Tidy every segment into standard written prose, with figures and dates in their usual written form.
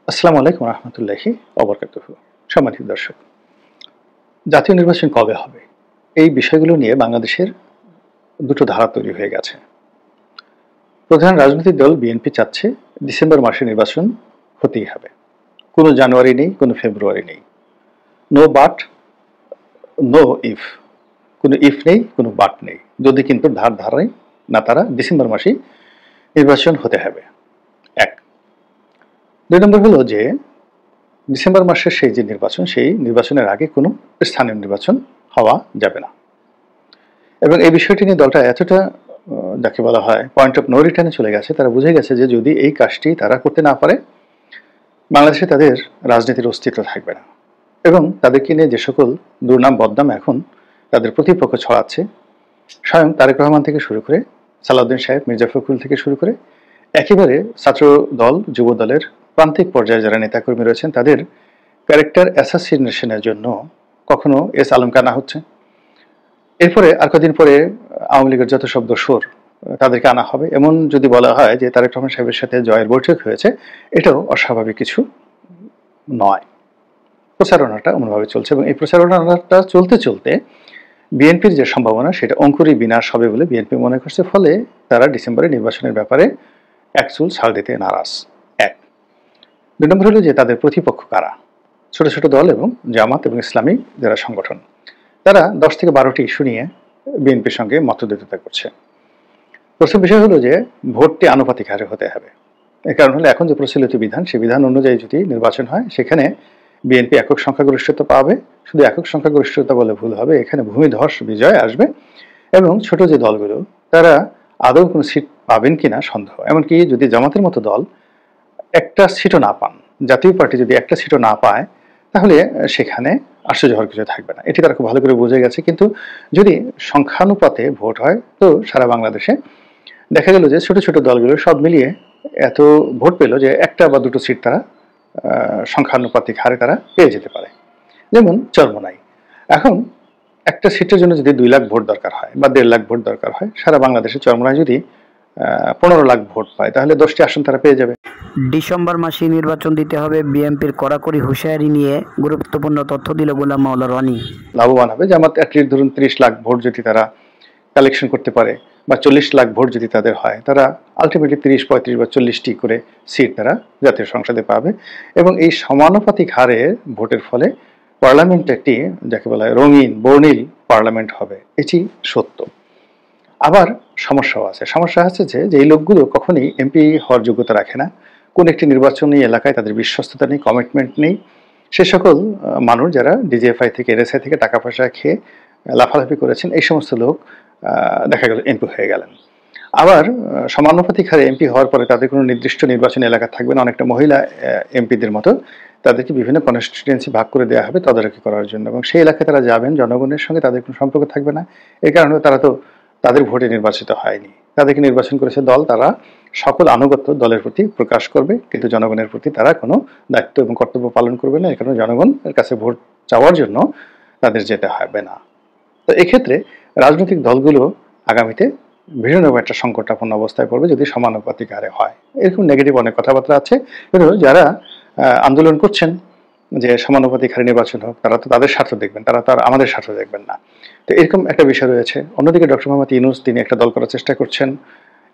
আসসালামু আলাইকুম রহমতুল্লাহি ওবরকাতুহু। সম্মানিত দর্শক, জাতীয় নির্বাচন কবে হবে এই বিষয়গুলো নিয়ে বাংলাদেশের দুটো ধারা তৈরি হয়ে গেছে। প্রধান রাজনৈতিক দল বিএনপি চাচ্ছে ডিসেম্বর মাসে নির্বাচন হতেই হবে। কোনো জানুয়ারি নেই, কোনো ফেব্রুয়ারি নেই, নো বাট, নো ইফ, কোনো ইফ নেই, কোনো বাট নেই, যদি কিন্তু ধারায় না, তারা ডিসেম্বর মাসেই নির্বাচন হতে হবে। এক। দুই নম্বর হলো যে ডিসেম্বর মাসের সেই যে নির্বাচন, সেই নির্বাচনের আগে কোনো স্থানীয় নির্বাচন হওয়া যাবে না। এবং এই বিষয়টি নিয়ে দলটা এতটা যাকে বলা হয় পয়েন্ট অফ নো রিটার্নে চলে গেছে, তারা বুঝে গেছে যে যদি এই কাজটি তারা করতে না পারে, বাংলাদেশে তাদের রাজনীতির অস্তিত্ব থাকবে না। এবং তাদেরকে নিয়ে যে সকল দুর্নাম বদনাম এখন তাদের প্রতিপক্ষ ছড়াচ্ছে, স্বয়ং তারেক রহমান থেকে শুরু করে সালাউদ্দিন সাহেব, মির্জা ফখরুল থেকে শুরু করে একেবারে ছাত্র দল, যুব দলের প্রান্তিক পর্যায়ে যারা নেতাকর্মী রয়েছেন, তাদের ক্যারেক্টার অ্যাসাসিনেশনের জন্য কখনো এস আলম কানা হচ্ছে। এরপরে আর কদিন পরে আওয়ামী লীগের যত সব দোসর তাদেরকে আনা হবে। এমন যদি বলা হয় যে তারেক রহমান সাহেবের সাথে জয়ের বৈঠক হয়েছে, এটাও অস্বাভাবিক কিছু নয়। প্রচারণাটা অন্যভাবে চলছে এবং এই প্রচারণাটা চলতে চলতে বিএনপির যে সম্ভাবনা, সেটা অঙ্কুরই বিনাশ হবে বলে বিএনপি মনে করছে। ফলে তারা ডিসেম্বরে নির্বাচনের ব্যাপারে এক চুল ছাড় দিতে নারাজ। এক। দুই নম্বর হলো যে তাদের প্রতিপক্ষ কারা, ছোট ছোট দল এবং জামাত এবং ইসলামী যারা সংগঠন, তারা 10 থেকে 12টি ইস্যু নিয়ে বিএনপির সঙ্গে মতদ্বৈধতা করছে। প্রথম বিষয় হলো যে ভোটটি আনুপাতিক হারে হতে হবে। এর কারণ হলো এখন যে প্রচলিত বিধান, সেই বিধান অনুযায়ী যদি নির্বাচন হয়, সেখানে বিএনপি একক সংখ্যাগরিষ্ঠতা পাবে। শুধু একক সংখ্যাগরিষ্ঠতা বলে ভুল হবে, এখানে ভূমিধস বিজয় আসবে এবং ছোট যে দলগুলো তারা আদৌ কোনো সিট পাবেন কিনা সন্দেহ। এমনকি যদি জামাতের মতো দল একটা সিটও না পান, জাতীয় পার্টি যদি একটা সিটও না পায়, তাহলে সেখানে আশ্চর্য হওয়ার কিছু থাকবে না। এটি তারা খুব ভালো করে বুঝে গেছে। কিন্তু যদি সংখ্যানুপাতে ভোট হয়, তো সারা বাংলাদেশে দেখা গেল যে ছোট ছোট দলগুলো সব মিলিয়ে এত ভোট পেল যে একটা বা দুটো সিট তারা সংখ্যানুপাতিক হারে তারা পেয়ে যেতে পারে। যেমন চরমোনাই, এখন একটা সিটের জন্য যদি 2 লাখ ভোট দরকার হয় বা 1.5 লাখ ভোট দরকার হয়, সারা বাংলাদেশে চরমোনাই যদি 15 লাখ ভোট পায়, তাহলে 10টি আসন তারা পেয়ে যাবে। ডিসেম্বর মাসে নির্বাচন দিতে হবে, বিএনপির কড়াকড়ি হুঁশিয়ারি নিয়ে গুরুত্বপূর্ণ তথ্য দিল গোলাম মাওলা রনি। লাভবান হবে জামাত। অ্যাটলিস্ট ধরুন 30 লাখ ভোট যদি তারা কালেকশন করতে পারে বা 40 লাখ ভোট যদি তাদের হয়, তারা আলটিমেটলি 30, 35 বা 40টি করে সিট তারা জাতীয় সংসদে পাবে। এবং এই সমানুপাতিক হারে ভোটের ফলে পার্লামেন্ট একটি যাকে বলা হয় রঙিন বর্ণিল পার্লামেন্ট হবে, এটি সত্য। আবার সমস্যাও আছে। সমস্যা আছে যে এই লোকগুলো কখনই এমপি হওয়ার যোগ্যতা রাখে না। কোন একটি নির্বাচনী এলাকায় তাদের বিশ্বস্ততা নেই, কমিটমেন্ট নেই। সে সকল মানুষ যারা ডিজিএফআই থেকে, এনএসআই থেকে টাকা পয়সা খেয়ে লাফালাফি করেছেন, এই সমস্ত লোক দেখা গেল এমপি হয়ে গেলেন। আবার সমানুপাতিক হারে এমপি হওয়ার পরে তাদের কোনো নির্দিষ্ট নির্বাচনী এলাকা থাকবে না। অনেকটা মহিলা এমপিদের মতো তাদেরকে বিভিন্ন কনস্টিটুয়েন্সি ভাগ করে দেওয়া হবে তদারকি করার জন্য, এবং সেই এলাকায় তারা যাবেন, জনগণের সঙ্গে তাদের কোনো সম্পর্ক থাকবে না। এই কারণে তারা তো তাদের ভোটে নির্বাচিত হয়নি, তাদেরকে নির্বাচন করেছে দল। তারা সকল আনুগত্য দলের প্রতি প্রকাশ করবে, কিন্তু জনগণের প্রতি তারা কোনো দায়িত্ব এবং কর্তব্য পালন করবে না। এই কারণে জনগণের কাছে ভোট চাওয়ার জন্য তাদের যেতে হবে না। তো এক্ষেত্রে রাজনৈতিক দলগুলো আগামীতে ভীষণ একটা সংকটাপন্ন অবস্থায় পড়বে যদি সমানুপাতিক হারে হয়। এরকম নেগেটিভ অনেক কথাবার্তা আছে, কিন্তু যারা আন্দোলন করছেন যে সমানুপাতিক হারে নির্বাচন হোক, তারা তো তাদের স্বার্থ দেখবেন, তারা তো আর আমাদের স্বার্থ দেখবেন না। তো এরকম একটা বিষয় রয়েছে। অন্যদিকে ডক্টর মোহাম্মদ ইউনূস, তিনি একটা দল করার চেষ্টা করছেন।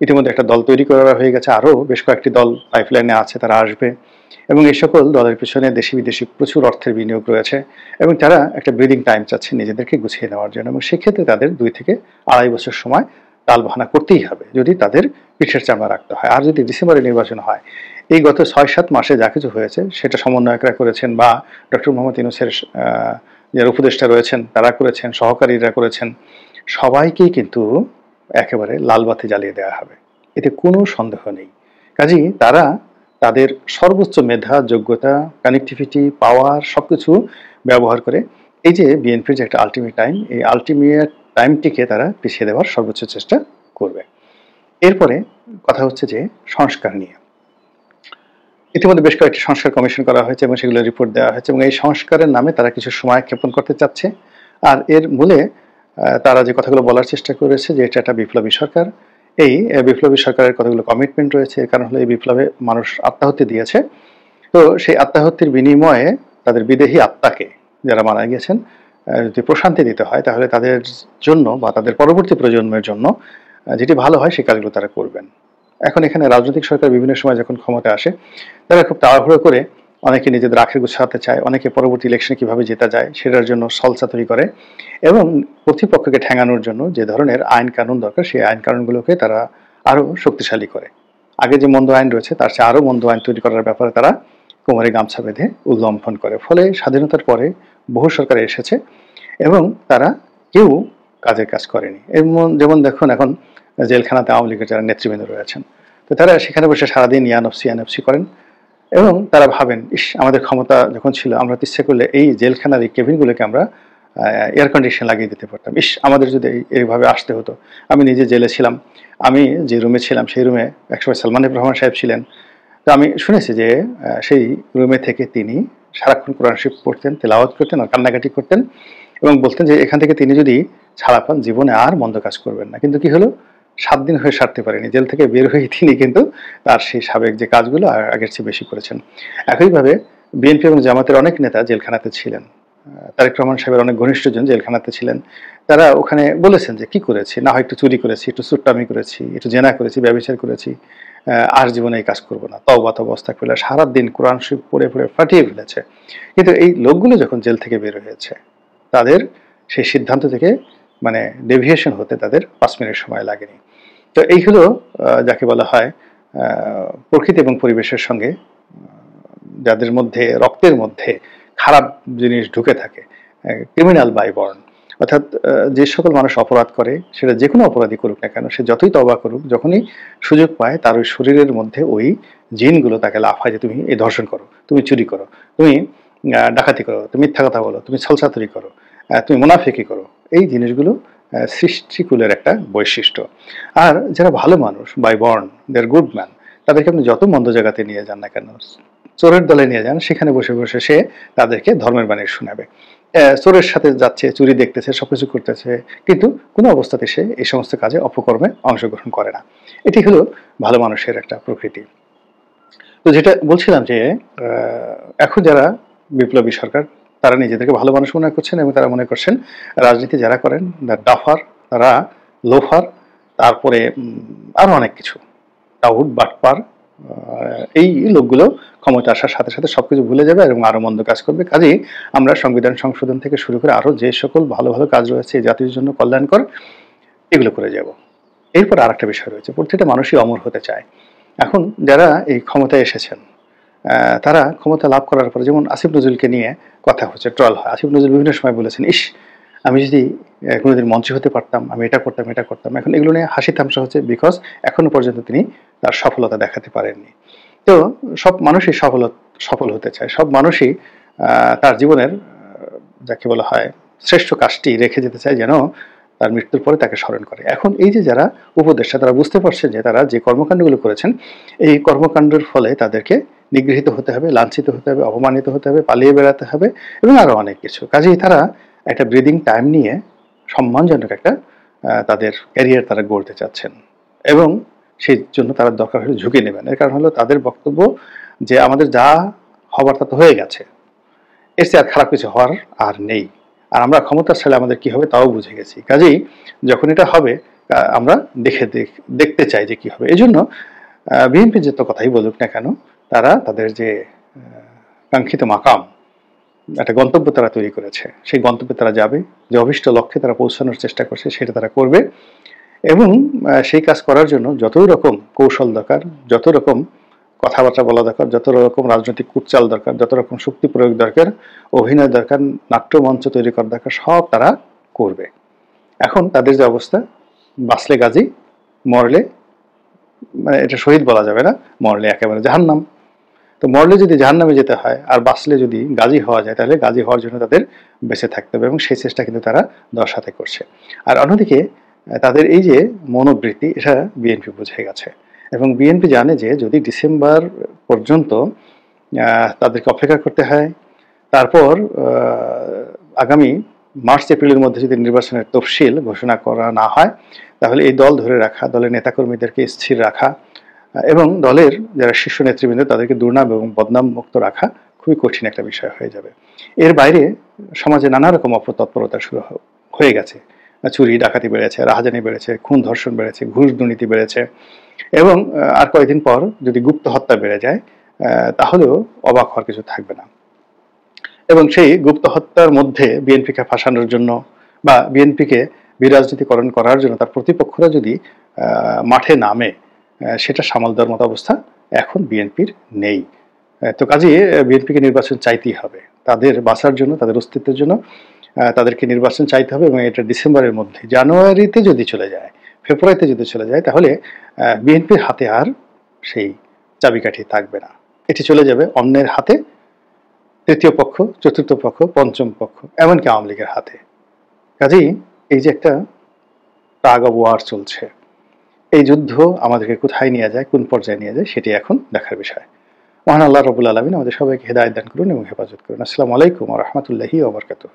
ইতিমধ্যে একটা দল তৈরি করা হয়ে গেছে, আরও বেশ কয়েকটি দল পাইপলাইনে আছে, তারা আসবে। এবং এই সকল দলের পিছনে দেশি বিদেশি প্রচুর অর্থের বিনিয়োগ রয়েছে এবং তারা একটা ব্রিদিং টাইম চাচ্ছে নিজেদেরকে গুছিয়ে নেওয়ার জন্য। এবং সেক্ষেত্রে তাদের 2 থেকে 2.5 বছর সময় টালবাহানা করতেই হবে যদি তাদের পিঠের চামড়া রাখতে হয়। আর যদি ডিসেম্বরে নির্বাচন হয়, এই গত 6-7 মাসে যা কিছু হয়েছে সেটা সমন্বয়করা করেছেন বা ডক্টর মোহাম্মদ ইউনূসের যারা উপদেষ্টা রয়েছেন তারা করেছেন, সহকারীরা করেছেন, সবাইকেই কিন্তু একেবারে লাল বাতি জ্বালিয়ে দেওয়া হবে, এতে কোনো সন্দেহ নেই। কাজেই তারা তাদের সর্বোচ্চ মেধা, যোগ্যতা, কানেক্টিভিটি, পাওয়ার সবকিছু ব্যবহার করে এই যে বিএনপির যে একটা আলটিমেট টাইম, এই আলটিমেট টাইমটিকে তারা পিছিয়ে দেওয়ার সর্বোচ্চ চেষ্টা করবে। এরপরে কথা হচ্ছে যে সংস্কার নিয়ে। ইতিমধ্যে বেশ কয়েকটি সংস্কার কমিশন করা হয়েছে এবং সেগুলো রিপোর্ট দেওয়া হয়েছে, এবং এই সংস্কারের নামে তারা কিছু সময় ক্ষেপণ করতে চাচ্ছে। আর এর মূলে তারা যে কথাগুলো বলার চেষ্টা করেছে যে এটা একটা বিপ্লবী সরকার, এই বিপ্লবী সরকারের কতগুলো কমিটমেন্ট রয়েছে। এর কারণ হলো এই বিপ্লবে মানুষ আত্মাহুতি দিয়েছে তো সেই আত্মাহুতির বিনিময়ে তাদের বিদেহী আত্মাকে যারা মারা গিয়েছেন যদি প্রশান্তি দিতে হয়, তাহলে তাদের জন্য বা তাদের পরবর্তী প্রজন্মের জন্য যেটি ভালো হয় সেই কাজগুলো তারা করবেন। এখন এখানে রাজনৈতিক সরকার বিভিন্ন সময় যখন ক্ষমতায় আসে, তারা খুব তাড়াহুড়ো করে অনেকে নিজেদের আখের গুছাতে চায়, অনেকে পরবর্তী ইলেকশনে কিভাবে জেতা যায় সেটার জন্য সলসা তৈরি করে, এবং প্রতিপক্ষকে ঠেঙানোর জন্য যে ধরনের আইন কানুন দরকার সেই আইন কানুনগুলোকে তারা আরো শক্তিশালী করে। আগে যে মন্দ আইন রয়েছে তার চেয়ে আরো মন্দ আইন তৈরি করার ব্যাপারে তারা কোমরে গামছা বেঁধে উল্লঙ্ঘন করে। ফলে স্বাধীনতার পরে বহু সরকার এসেছে এবং তারা কেউ কাজের কাজ করেনি। যেমন দেখুন এখন জেলখানাতে আওয়ামী লীগের যারা নেতৃবৃন্দ রয়েছেন, তো তারা সেখানে বসে সারাদিন ইয়ানফসি করেন এবং তারা ভাবেন, ইস, আমাদের ক্ষমতা যখন ছিল আমরা ইচ্ছে করলে এই জেলখানার এই কেবিনগুলোকে আমরা এয়ার কন্ডিশন লাগিয়ে দিতে পারতাম। ইস, আমাদের যদি এইভাবে আসতে হতো। আমি নিজে জেলে ছিলাম, আমি যে রুমে ছিলাম সেই রুমে একসময় সালমান এফ রহমান সাহেব ছিলেন। তো আমি শুনেছি যে সেই রুমে থেকে তিনি সারাক্ষণ কোরআন শরীফ পড়তেন, তেলাওয়াত করতেন আর কান্নাকাটি করতেন এবং বলতেন যে এখান থেকে তিনি যদি ছাড়া পান জীবনে আর মন্দ কাজ করবেন না। কিন্তু কি হলো, 7 দিন হয়ে সারতে পারেনি। জেল থেকে বের হয়ে তিনি কিন্তু তার সেই সাবেক যে কাজগুলো আগের চেয়ে বেশি করেছেন। একইভাবে বিএনপি এবং জামাতের অনেক নেতা জেলখানাতে ছিলেন। তারেক রহমান সাহেবের অনেক ঘনিষ্ঠজন জেলখানাতে ছিলেন। তারা ওখানে বলেছেন যে কি করেছি, না হয় একটু চুরি করেছি, একটু সুট্টামি করেছি, একটু জেনা করেছি, ব্যভিচার করেছি, আর জীবনে এই কাজ করবো না, তওবা আস্তাগফিরুল্লাহ, সারাদিন কোরআন শরীফ পড়ে পড়ে ফাটিয়ে ফেলেছে। কিন্তু এই লোকগুলো যখন জেল থেকে বের হয়েছে, তাদের সেই সিদ্ধান্ত থেকে মানে ডেভিয়েশন হতে তাদের 5 মিনিট সময় লাগেনি। তো এই হলো যাকে বলা হয় প্রকৃতি এবং পরিবেশের সঙ্গে যাদের মধ্যে রক্তের মধ্যে খারাপ জিনিস ঢুকে থাকে, ক্রিমিনাল বাই বর্ন। অর্থাৎ যে সকল মানুষ অপরাধ করে, সেটা যে কোনো অপরাধী করুক না কেন, সে যতই তওবা করুক, যখনই সুযোগ পায় তার ওই শরীরের মধ্যে ওই জিনগুলো তাকে লাফায় যে তুমি এই ধর্ষণ করো, তুমি চুরি করো, তুমি ডাকাতি করো, তুমি মিথ্যা কথা বলো, তুমি ছলচাতুরি করো, তুমি মুনাফিকি করো। এই জিনিসগুলো সৃষ্টিকুলের একটা বৈশিষ্ট্য। আর যারা ভালো মানুষ by born, they are good man, তাদেরকে আপনি যত মন্দ জায়গাতে নিয়ে যান না কেন, চোরের দলে নিয়ে যান, সেখানে বসে বসে সে তাদেরকে ধর্মের বাণী শোনাবে। চোরের সাথে যাচ্ছে, চুরি দেখতেছে, সবকিছু করতেছে, কিন্তু কোনো অবস্থাতে সে এই সমস্ত কাজে অপকর্মে অংশগ্রহণ করে না। এটি হলো ভালো মানুষের একটা প্রকৃতি। তো যেটা বলছিলাম যে এখন যারা বিপ্লবী সরকার, তারা নিজেদেরকে ভালো মানুষ মনে করছেন এবং তারা মনে করছেন রাজনীতি যারা করেন ডাফার, তারা লোফার, তারপরে আরো অনেক কিছু, টাউট, বাটপার, এই লোকগুলো ক্ষমতা আসার সাথে সাথে সবকিছু ভুলে যাবে এবং আরো মন্দ কাজ করবে। কাজেই আমরা সংবিধান সংশোধন থেকে শুরু করে আরো যে সকল ভালো ভালো কাজ রয়েছে জাতির জন্য কল্যাণকর, এগুলো করে যাব। এরপর আর একটা বিষয় রয়েছে, প্রত্যেকটা মানুষই অমর হতে চায়। এখন যারা এই ক্ষমতায় এসেছেন, তারা ক্ষমতা লাভ করার পরে, যেমন আসিফ নজরুলকে নিয়ে কথা হচ্ছে, ট্রল হয়। আসিফ নজরুল বিভিন্ন সময় বলেছেন, ইস, আমি যদি কোনোদিন মঞ্চে হতে পারতাম, আমি এটা করতাম, এটা করতাম। এখন এগুলো নিয়ে হাসি তামসা হচ্ছে, বিকজ এখনো পর্যন্ত তিনি তার সফলতা দেখাতে পারেননি। তো সব মানুষই সফল হতে চায়, সব মানুষই তার জীবনের যাকে বলা হয় শ্রেষ্ঠ কাজটি রেখে যেতে চায়, যেন তার মৃত্যুর পরে তাকে স্মরণ করে। এখন এই যে যারা উপদেষ্টা, তারা বুঝতে পারছেন যে তারা যে কর্মকাণ্ডগুলো করেছেন, এই কর্মকাণ্ডের ফলে তাদেরকে নিগৃহীত হতে হবে, লাঞ্ছিত হতে হবে, অপমানিত হতে হবে, পালিয়ে বেড়াতে হবে এবং আরো অনেক কিছু। কাজেই তারা একটা ব্রিদিং টাইম নিয়ে সম্মানজনক একটা তাদের ক্যারিয়ার তারা গড়তে চাচ্ছেন এবং সেই জন্য তারা দরকার হলে ঝুঁকি নেবেন। এর কারণ হলো তাদের বক্তব্য যে আমাদের যা হবার তা তো হয়ে গেছে, এর চেয়ে আর খারাপ কিছু হওয়ার আর নেই, আর আমরা ক্ষমতার ছেলে আমাদের কি হবে তাও বুঝে গেছি। কাজেই যখন এটা হবে আমরা দেখতে চাই যে কি হবে। এই জন্য বিএনপি যত কথাই বলুক না কেন, তারা তাদের যে কাঙ্ক্ষিত মাকাম, একটা গন্তব্য তারা তৈরি করেছে, সেই গন্তব্যে তারা যাবে, যে অভিষ্ট লক্ষ্যে তারা পৌঁছানোর চেষ্টা করছে সেটা তারা করবে এবং সেই কাজ করার জন্য যত রকম কৌশল দরকার, যত রকম কথাবার্তা বলা দরকার, যত রকম রাজনৈতিক কুটচাল দরকার, যত রকম শক্তি প্রয়োগ দরকার, অভিনয় দরকার, নাট্যমঞ্চ তৈরি করা দরকার, সব তারা করবে। এখন তাদের যে অবস্থা, বাঁচলে গাজী, মরলে মানে এটা শহীদ বলা যাবে না, মরলে একেবারে জাহান্নাম। তো মরলে যদি জাহান্নামে যেতে হয় আর বাঁচলে যদি গাজী হওয়া যায়, তাহলে গাজী হওয়ার জন্য তাদের বেঁচে থাকতে হবে এবং সেই চেষ্টা কিন্তু তারা দশ হাতে করছে। আর অন্যদিকে তাদের এই যে মনোবৃত্তি, এটা বিএনপি বুঝে গেছে এবং বিএনপি জানে যে যদি ডিসেম্বর পর্যন্ত তাদেরকে অপেক্ষা করতে হয়, তারপর আগামী মার্চ এপ্রিলের মধ্যে যদি নির্বাচনের তফসিল ঘোষণা করা না হয়, তাহলে এই দল ধরে রাখা, দলের নেতাকর্মীদেরকে স্থির রাখা, এবং দলের যারা শীর্ষ নেতৃবৃন্দ তাদেরকে দুর্নাম এবং বদনাম মুক্ত রাখা খুবই কঠিন একটা বিষয় হয়ে যাবে। এর বাইরে সমাজে নানা রকম অপতৎপরতা শুরু হয়ে গেছে। চুরি ডাকাতি বেড়েছে, রাহাজানি বেড়েছে, খুন ধর্ষণ বেড়েছে, ঘুষ দুর্নীতি বেড়েছে এবং আর কয়েকদিন পর যদি গুপ্ত হত্যা বেড়ে যায় তাহলেও অবাক হওয়ার কিছু থাকবে না। এবং সেই গুপ্ত হত্যার মধ্যে বিএনপিকে ফাঁসানোর জন্য বা বিএনপিকে বিরাজনীতিকরণ করার জন্য তার প্রতিপক্ষরা যদি মাঠে নামে সেটা সামাল দেওয়ার মতো অবস্থা এখন বিএনপির নেই। তো কাজেই বিএনপিকে নির্বাচন চাইতেই হবে, তাদের বাঁচার জন্য, তাদের অস্তিত্বের জন্য তাদেরকে নির্বাচন চাইতে হবে। এবং এটা ডিসেম্বরের মধ্যে, জানুয়ারিতে যদি চলে যায়, ফেব্রুয়ারিতে যদি চলে যায়, তাহলে বিএনপির হাতে আর সেই চাবিকাঠি থাকবে না, এটি চলে যাবে অন্যের হাতে, তৃতীয় পক্ষ, চতুর্থ পক্ষ, পঞ্চম পক্ষ, এমনকি আওয়ামী লীগের হাতে। কাজেই এই যে একটা টাগ অব ওয়ার চলছে, এই যুদ্ধ আমাদেরকে কোথায় নিয়ে যায়, কোন পর্যায়ে নিয়ে যায়, সেটি এখন দেখার বিষয়। মহান আল্লাহ রাব্বুল আলামিন আমাদের সবাইকে হেদায়েত দান করুন এবং হেফাজত করুন। আসসালামু আলাইকুম ওয়া রাহমাতুল্লাহি ওয়া বারাকাতুহু।